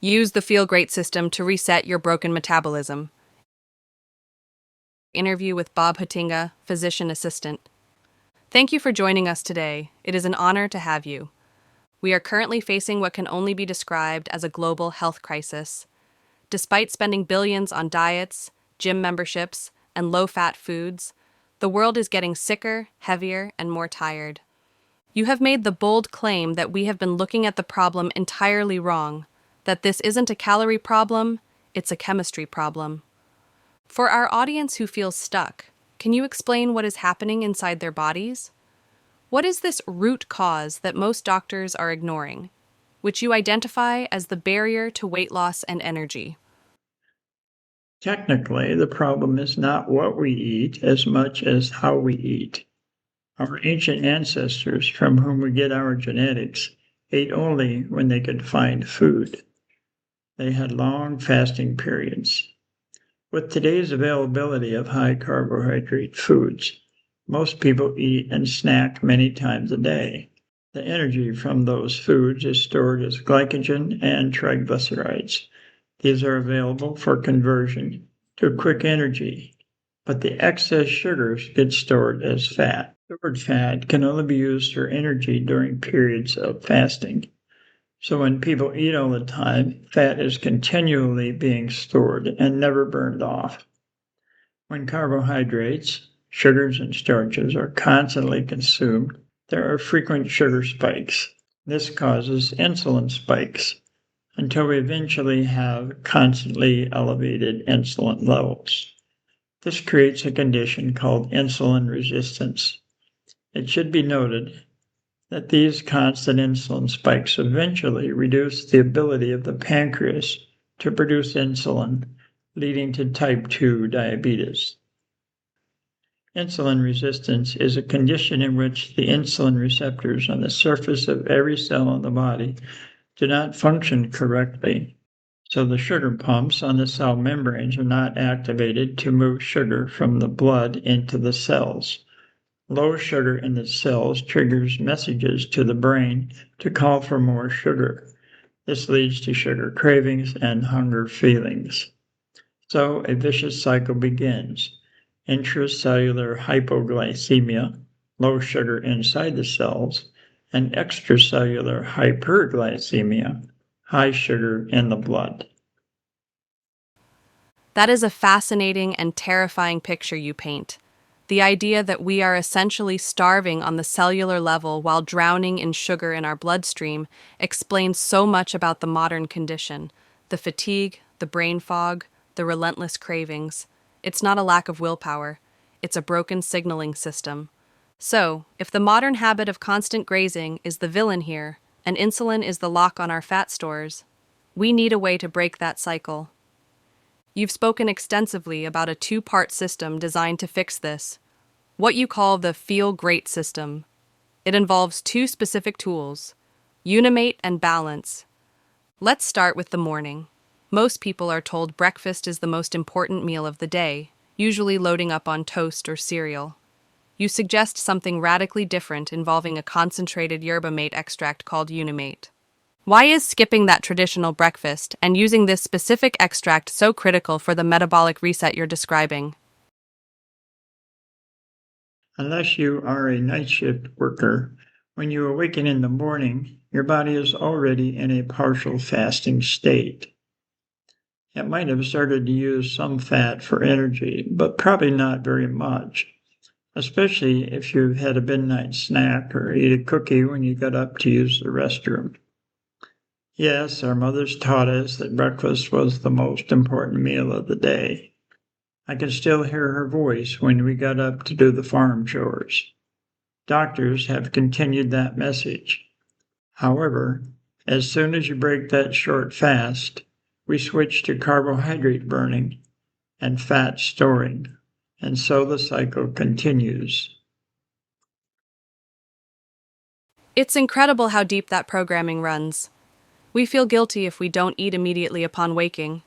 Use the Feel Great system to reset your broken metabolism. Interview with Bob Hatinga, physician assistant. Thank you for joining us today. It is an honor to have you. We are currently facing what can only be described as a global health crisis. Despite spending billions on diets, gym memberships, and low-fat foods, the world is getting sicker, heavier, and more tired. You have made the bold claim that we have been looking at the problem entirely wrong, that this isn't a calorie problem, it's a chemistry problem. For our audience who feels stuck, can you explain what is happening inside their bodies? What is this root cause that most doctors are ignoring, which you identify as the barrier to weight loss and energy? Technically, the problem is not what we eat as much as how we eat. Our ancient ancestors, from whom we get our genetics, ate only when they could find food. They had long fasting periods. With today's availability of high carbohydrate foods, most people eat and snack many times a day. The energy from those foods is stored as glycogen and triglycerides. These are available for conversion to quick energy, but the excess sugars get stored as fat. Stored fat can only be used for energy during periods of fasting. So when people eat all the time, fat is continually being stored and never burned off. When carbohydrates, sugars, and starches are constantly consumed, there are frequent sugar spikes. This causes insulin spikes until we eventually have constantly elevated insulin levels. This creates a condition called insulin resistance. It should be noted that these constant insulin spikes eventually reduce the ability of the pancreas to produce insulin, leading to type 2 diabetes. Insulin resistance is a condition in which the insulin receptors on the surface of every cell in the body do not function correctly. So the sugar pumps on the cell membranes are not activated to move sugar from the blood into the cells. Low sugar in the cells triggers messages to the brain to call for more sugar. This leads to sugar cravings and hunger feelings. So a vicious cycle begins. Intracellular hypoglycemia, low sugar inside the cells, and extracellular hyperglycemia, high sugar in the blood. That is a fascinating and terrifying picture you paint. The idea that we are essentially starving on the cellular level while drowning in sugar in our bloodstream explains so much about the modern condition: the fatigue, the brain fog, the relentless cravings. It's not a lack of willpower, it's a broken signaling system. So, if the modern habit of constant grazing is the villain here, and insulin is the lock on our fat stores, we need a way to break that cycle. You've spoken extensively about a two-part system designed to fix this, what you call the Feel Great system. It involves two specific tools, unimate and balance. Let's start with the morning. Most people are told breakfast is the most important meal of the day, usually loading up on toast or cereal. You suggest something radically different involving a concentrated yerba mate extract called unimate. Why is skipping that traditional breakfast and using this specific extract so critical for the metabolic reset you're describing? Unless you are a night shift worker, when you awaken in the morning, your body is already in a partial fasting state. It might have started to use some fat for energy, but probably not very much, especially if you've had a midnight snack or ate a cookie when you got up to use the restroom. Yes, our mothers taught us that breakfast was the most important meal of the day. I can still hear her voice when we got up to do the farm chores. Doctors have continued that message. However, as soon as you break that short fast, we switch to carbohydrate burning and fat storing, and so the cycle continues. It's incredible how deep that programming runs. We feel guilty if we don't eat immediately upon waking,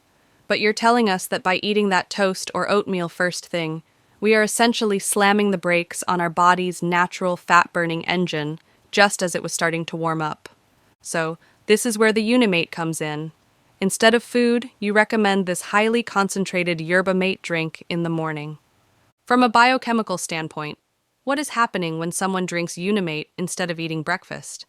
but you're telling us that by eating that toast or oatmeal first thing, we are essentially slamming the brakes on our body's natural fat-burning engine just as it was starting to warm up. So, this is where the unimate comes in. Instead of food, you recommend this highly concentrated yerba mate drink in the morning. From a biochemical standpoint, what is happening when someone drinks unimate instead of eating breakfast?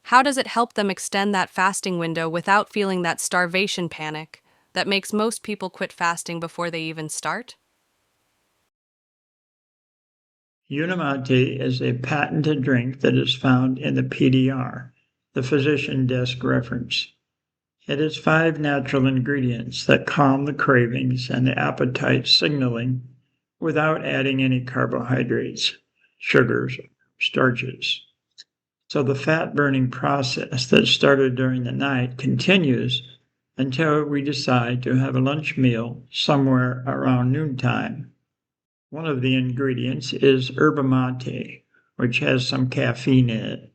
How does it help them extend that fasting window without feeling that starvation panic that makes most people quit fasting before they even start? Unimate is a patented drink that is found in the PDR, the physician desk reference. It has 5 natural ingredients that calm the cravings and the appetite signaling without adding any carbohydrates, sugars, starches. So the fat burning process that started during the night continues until we decide to have a lunch meal somewhere around noontime. One of the ingredients is yerba mate, which has some caffeine in it.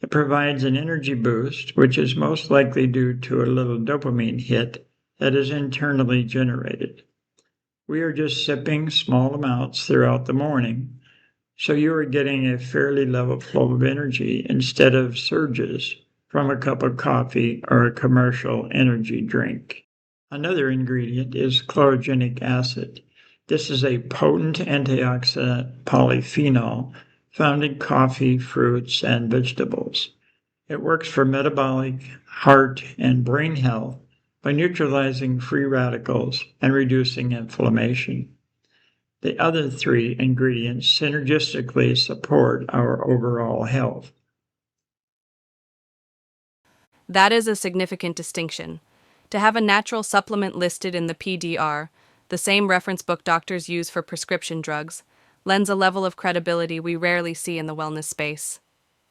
It provides an energy boost, which is most likely due to a little dopamine hit that is internally generated. We are just sipping small amounts throughout the morning, so you are getting a fairly level flow of energy instead of surges from a cup of coffee or a commercial energy drink. Another ingredient is chlorogenic acid. This is a potent antioxidant polyphenol found in coffee, fruits, and vegetables. It works for metabolic, heart, and brain health by neutralizing free radicals and reducing inflammation. The other 3 ingredients synergistically support our overall health. That is a significant distinction. To have a natural supplement listed in the PDR, the same reference book doctors use for prescription drugs, lends a level of credibility we rarely see in the wellness space.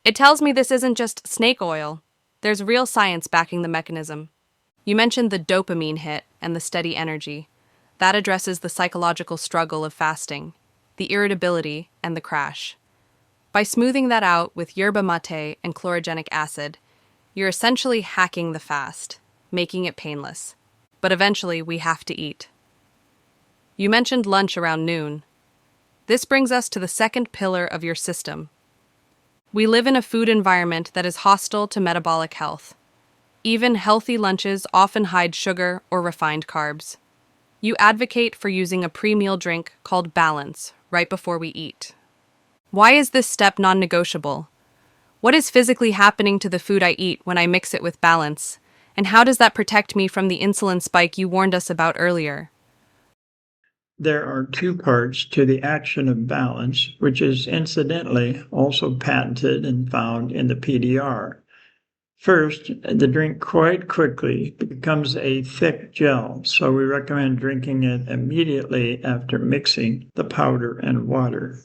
It tells me this isn't just snake oil. There's real science backing the mechanism. You mentioned the dopamine hit and the steady energy. That addresses the psychological struggle of fasting, the irritability, and the crash. By smoothing that out with yerba mate and chlorogenic acid, you're essentially hacking the fast, making it painless. But eventually, we have to eat. You mentioned lunch around noon. This brings us to the second pillar of your system. We live in a food environment that is hostile to metabolic health. Even healthy lunches often hide sugar or refined carbs. You advocate for using a pre-meal drink called Balance right before we eat. Why is this step non-negotiable? What is physically happening to the food I eat when I mix it with Balance? And how does that protect me from the insulin spike you warned us about earlier? There are 2 parts to the action of balance, which is incidentally also patented and found in the PDR. First, the drink quite quickly becomes a thick gel, so we recommend drinking it immediately after mixing the powder and water.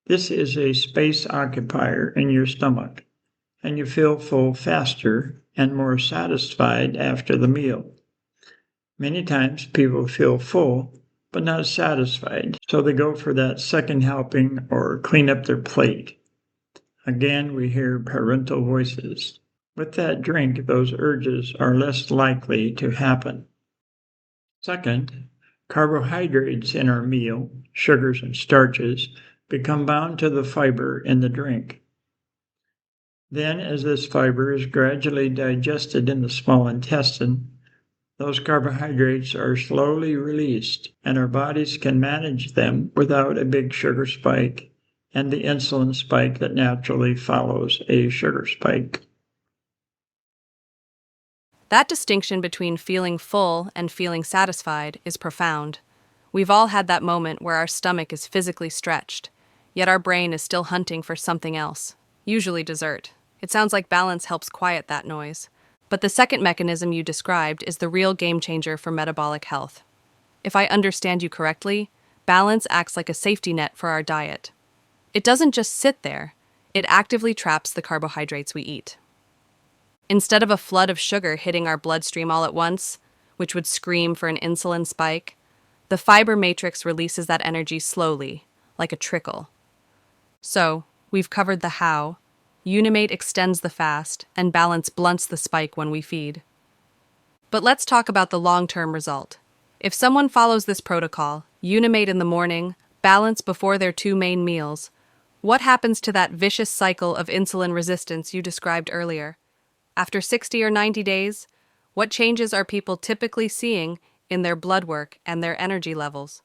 This is a space occupier in your stomach, and you feel full faster and more satisfied after the meal. Many times people feel full but not satisfied, so they go for that second helping or clean up their plate. Again, we hear parental voices. With that drink, those urges are less likely to happen. Second, carbohydrates in our meal, sugars and starches, become bound to the fiber in the drink. Then, as this fiber is gradually digested in the small intestine, those carbohydrates are slowly released, and our bodies can manage them without a big sugar spike and the insulin spike that naturally follows a sugar spike. That distinction between feeling full and feeling satisfied is profound. We've all had that moment where our stomach is physically stretched, yet our brain is still hunting for something else, usually dessert. It sounds like Balance helps quiet that noise. But the second mechanism you described is the real game changer for metabolic health. If I understand you correctly, Balance acts like a safety net for our diet. It doesn't just sit there, it actively traps the carbohydrates we eat. Instead of a flood of sugar hitting our bloodstream all at once, which would scream for an insulin spike, the fiber matrix releases that energy slowly, like a trickle. So, we've covered the how. Unimate extends the fast, and Balance blunts the spike when we feed. But let's talk about the long-term result. If someone follows this protocol, Unimate in the morning, Balance before their 2 main meals, what happens to that vicious cycle of insulin resistance you described earlier? After 60 or 90 days, What changes are people typically seeing in their blood work and their energy levels?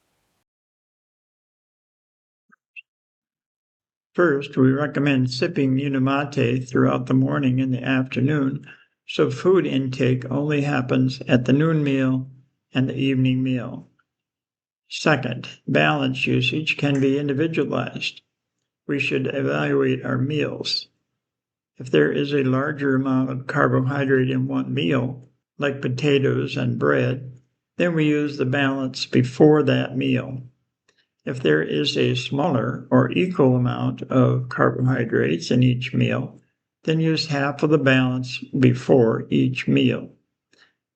First, we recommend sipping unimate throughout the morning and the afternoon, so food intake only happens at the noon meal and the evening meal. Second, balance usage can be individualized. We should evaluate our meals. If there is a larger amount of carbohydrate in one meal, like potatoes and bread, then we use the balance before that meal. If there is a smaller or equal amount of carbohydrates in each meal, then use half of the balance before each meal.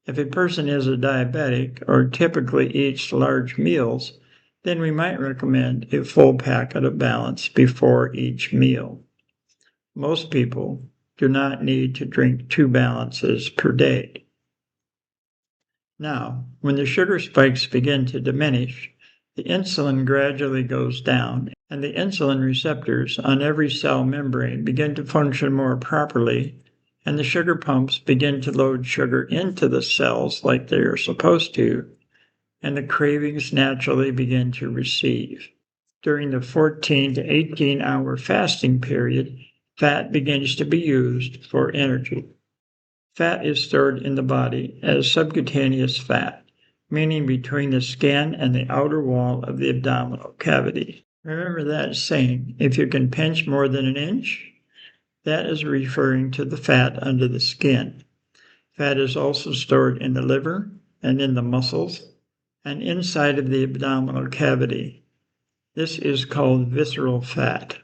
If a person is a diabetic or typically eats large meals, then we might recommend a full packet of balance before each meal. Most people do not need to drink 2 balances per day. Now, when the sugar spikes begin to diminish, the insulin gradually goes down, and the insulin receptors on every cell membrane begin to function more properly, and the sugar pumps begin to load sugar into the cells like they are supposed to, and the cravings naturally begin to recede. During the 14 to 18-hour fasting period, fat begins to be used for energy. Fat is stored in the body as subcutaneous fat, meaning between the skin and the outer wall of the abdominal cavity. Remember that saying, if you can pinch more than an inch? That is referring to the fat under the skin. Fat is also stored in the liver and in the muscles and inside of the abdominal cavity. This is called visceral fat.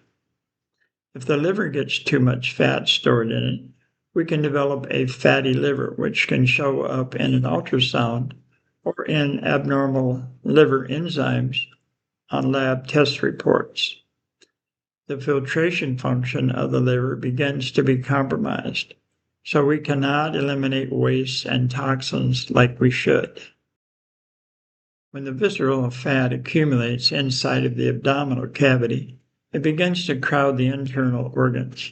If the liver gets too much fat stored in it, we can develop a fatty liver, which can show up in an ultrasound or in abnormal liver enzymes on lab test reports. The filtration function of the liver begins to be compromised, so we cannot eliminate waste and toxins like we should. When the visceral fat accumulates inside of the abdominal cavity, it begins to crowd the internal organs.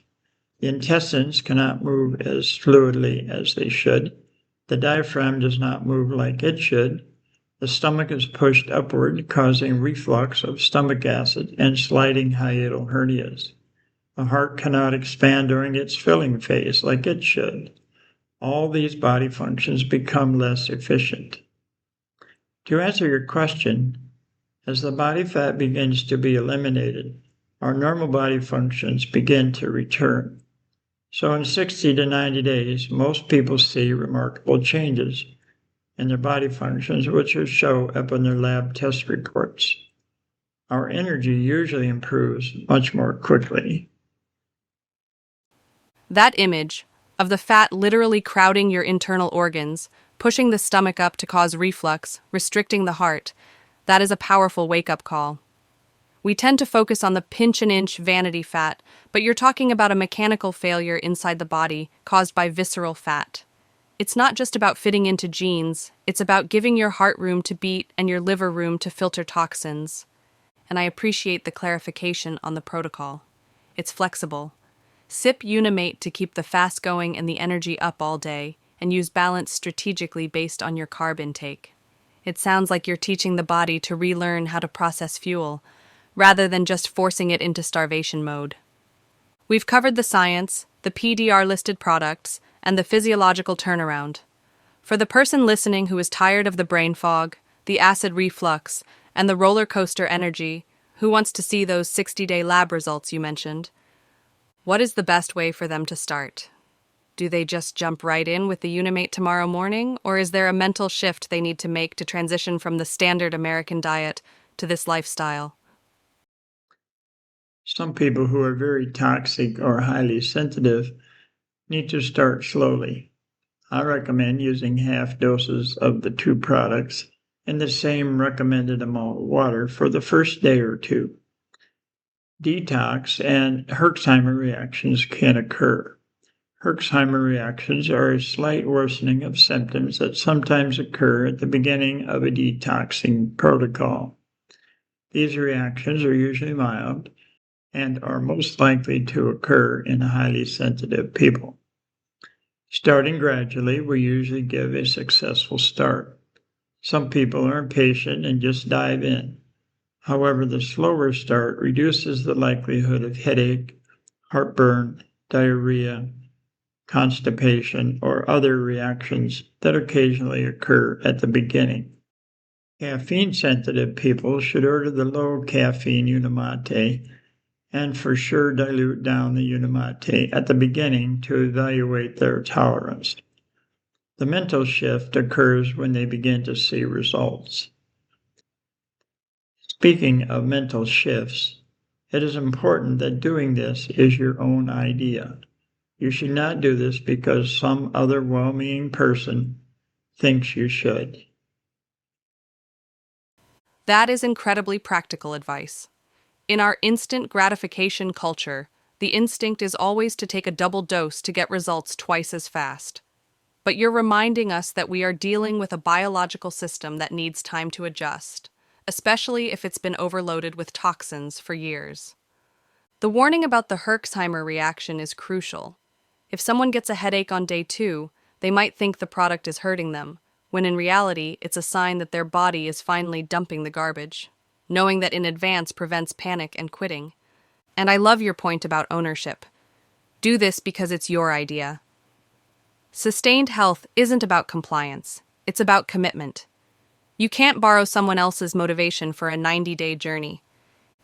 The intestines cannot move as fluidly as they should. The diaphragm does not move like it should. The stomach is pushed upward, causing reflux of stomach acid and sliding hiatal hernias. The heart cannot expand during its filling phase like it should. All these body functions become less efficient. To answer your question, as the body fat begins to be eliminated, our normal body functions begin to return. So in 60 to 90 days, most people see remarkable changes in their body functions, which will show up in their lab test reports. Our energy usually improves much more quickly. That image of the fat literally crowding your internal organs, pushing the stomach up to cause reflux, restricting the heart, that is a powerful wake-up call. We tend to focus on the pinch-an-inch vanity fat, but you're talking about a mechanical failure inside the body caused by visceral fat. It's not just about fitting into genes, it's about giving your heart room to beat and your liver room to filter toxins. And I appreciate the clarification on the protocol. It's flexible. Sip unimate to keep the fast going and the energy up all day, and use balance strategically based on your carb intake. It sounds like you're teaching the body to relearn how to process fuel, rather than just forcing it into starvation mode. We've covered the science, the PDR-listed products, and the physiological turnaround. For the person listening who is tired of the brain fog, the acid reflux, and the roller coaster energy, who wants to see those 60-day lab results you mentioned, what is the best way for them to start? Do they just jump right in with the Unimate tomorrow morning, or is there a mental shift they need to make to transition from the standard American diet to this lifestyle? Some people who are very toxic or highly sensitive need to start slowly. I recommend using half doses of the 2 products in the same recommended amount of water for the first day or two. Detox and Herxheimer reactions can occur. Herxheimer reactions are a slight worsening of symptoms that sometimes occur at the beginning of a detoxing protocol. These reactions are usually mild and are most likely to occur in highly sensitive people. Starting gradually will usually give a successful start. Some people are impatient and just dive in. However, the slower start reduces the likelihood of headache, heartburn, diarrhea, constipation, or other reactions that occasionally occur at the beginning. Caffeine sensitive people should order the low caffeine unimate and for sure dilute down the unimate at the beginning to evaluate their tolerance. The mental shift occurs when they begin to see results. Speaking of mental shifts, it is important that doing this is your own idea. You should not do this because some other well-meaning person thinks you should. That is incredibly practical advice. In our instant gratification culture, the instinct is always to take a double dose to get results twice as fast. But you're reminding us that we are dealing with a biological system that needs time to adjust, especially if it's been overloaded with toxins for years. The warning about the Herxheimer reaction is crucial. If someone gets a headache on day 2, they might think the product is hurting them, when in reality, it's a sign that their body is finally dumping the garbage. Knowing that in advance prevents panic and quitting. And I love your point about ownership. Do this because it's your idea. Sustained health isn't about compliance, it's about commitment. You can't borrow someone else's motivation for a 90-day journey.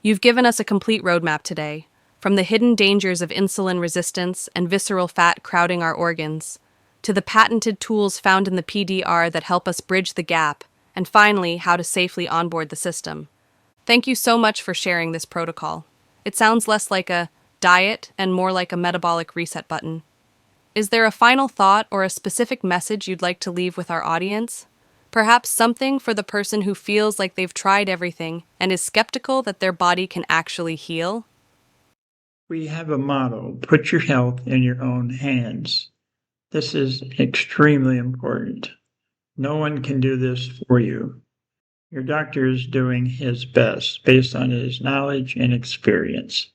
You've given us a complete roadmap today, from the hidden dangers of insulin resistance and visceral fat crowding our organs, to the patented tools found in the PDR that help us bridge the gap, and finally, how to safely onboard the system. Thank you so much for sharing this protocol. It sounds less like a diet and more like a metabolic reset button. Is there a final thought or a specific message you'd like to leave with our audience? Perhaps something for the person who feels like they've tried everything and is skeptical that their body can actually heal? We have a motto, put your health in your own hands. This is extremely important. No one can do this for you. Your doctor is doing his best based on his knowledge and experience.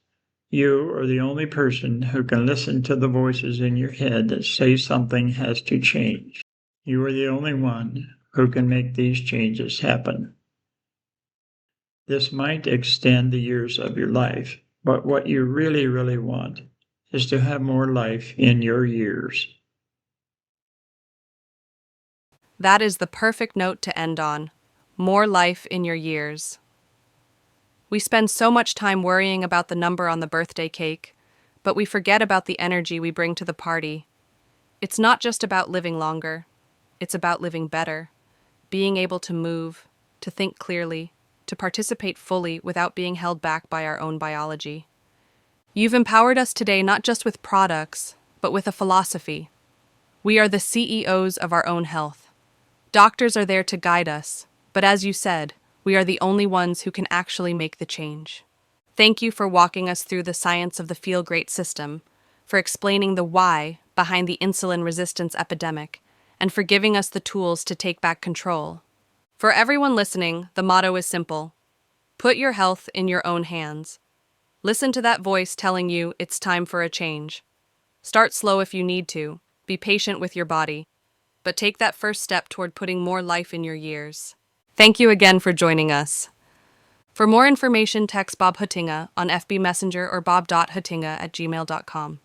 You are the only person who can listen to the voices in your head that say something has to change. You are the only one who can make these changes happen. This might extend the years of your life, but what you really, really want is to have more life in your years. That is the perfect note to end on. More life in your years. We spend so much time worrying about the number on the birthday cake, but we forget about the energy we bring to the party. It's not just about living longer, it's about living better, being able to move, to think clearly, to participate fully without being held back by our own biology. You've empowered us today not just with products, but with a philosophy. We are the CEOs of our own health. Doctors are there to guide us, but as you said, we are the only ones who can actually make the change. Thank you for walking us through the science of the Feel Great system, for explaining the why behind the insulin resistance epidemic, and for giving us the tools to take back control. For everyone listening, the motto is simple. Put your health in your own hands. Listen to that voice telling you it's time for a change. Start slow if you need to. Be patient with your body. But take that first step toward putting more life in your years. Thank you again for joining us. For more information, text Bob Hutinga on FB Messenger or bob.hutinga@gmail.com.